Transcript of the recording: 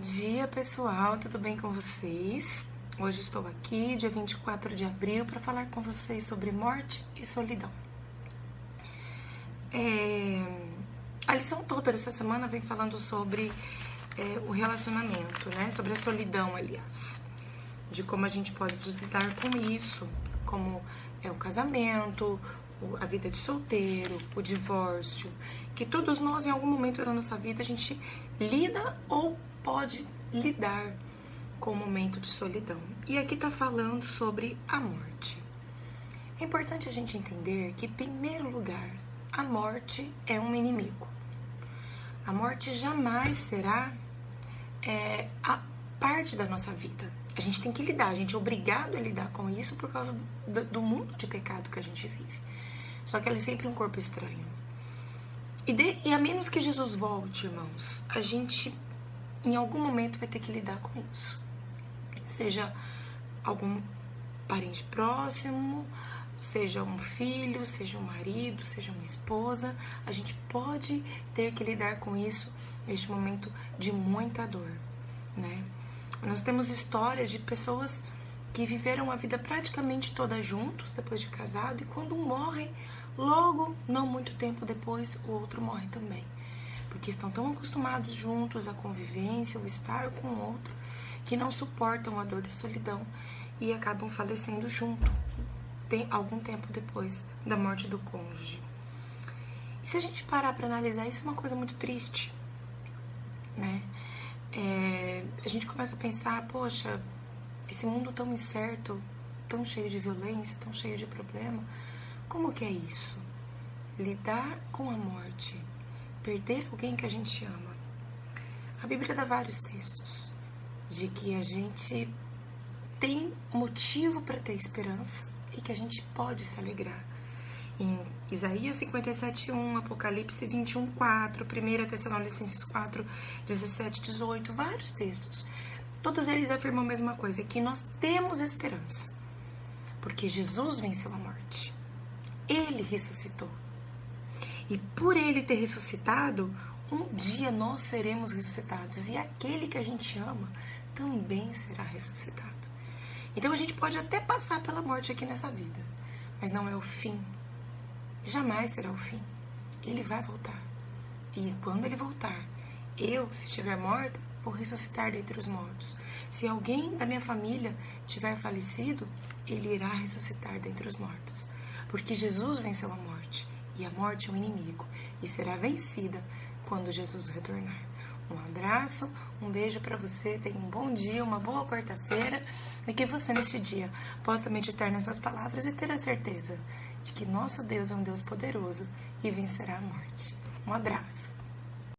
dia, pessoal, tudo bem com vocês? Hoje estou aqui, dia 24 de abril, para falar com vocês sobre morte e solidão. A lição toda dessa semana vem falando sobre o relacionamento, né? Sobre a solidão, aliás. De como a gente pode lidar com isso, como é o casamento, a vida de solteiro, o divórcio, que todos nós, em algum momento da nossa vida, a gente lida ou pode lidar com o momento de solidão. E aqui tá falando sobre a morte. É importante a gente entender que, em primeiro lugar, a morte é um inimigo. A morte jamais será a parte da nossa vida. A gente tem que lidar, a gente é obrigado a lidar com isso por causa do mundo de pecado que a gente vive. Só que ela é sempre um corpo estranho. E a menos que Jesus volte, irmãos, a gente em algum momento vai ter que lidar com isso. Seja algum parente próximo, seja um filho, seja um marido, seja uma esposa, a gente pode ter que lidar com isso neste momento de muita dor, né? Nós temos histórias de pessoas que viveram a vida praticamente toda juntos, depois de casado, e quando um morre, logo, não muito tempo depois, o outro morre também. Porque estão tão acostumados juntos à convivência, ao estar com o outro, que não suportam a dor da solidão e acabam falecendo junto, algum tempo depois da morte do cônjuge. E se a gente parar para analisar, isso é uma coisa muito triste, né? A gente começa a pensar, poxa, esse mundo tão incerto, tão cheio de violência, tão cheio de problema, como que é isso? Lidar com a morte, perder alguém que a gente ama. A Bíblia dá vários textos de que a gente tem motivo para ter esperança e que a gente pode se alegrar. Em Isaías 57:1, Apocalipse 21:4, 1 Tessalonicenses 4:17, 18, vários textos. Todos eles afirmam a mesma coisa, que nós temos esperança, porque Jesus venceu a morte. Ele ressuscitou. E por ele ter ressuscitado, um dia nós seremos ressuscitados. E aquele que a gente ama também será ressuscitado. Então a gente pode até passar pela morte aqui nessa vida, mas não é o fim. Jamais será o fim. Ele vai voltar. E quando ele voltar, eu, se estiver morta, vou ressuscitar dentre os mortos. Se alguém da minha família tiver falecido, ele irá ressuscitar dentre os mortos. Porque Jesus venceu a morte. E a morte é um inimigo. E será vencida quando Jesus retornar. Um abraço, um beijo para você. Tenha um bom dia, uma boa quarta-feira. E que você, neste dia, possa meditar nessas palavras e ter a certeza de que nosso Deus é um Deus poderoso e vencerá a morte. Um abraço.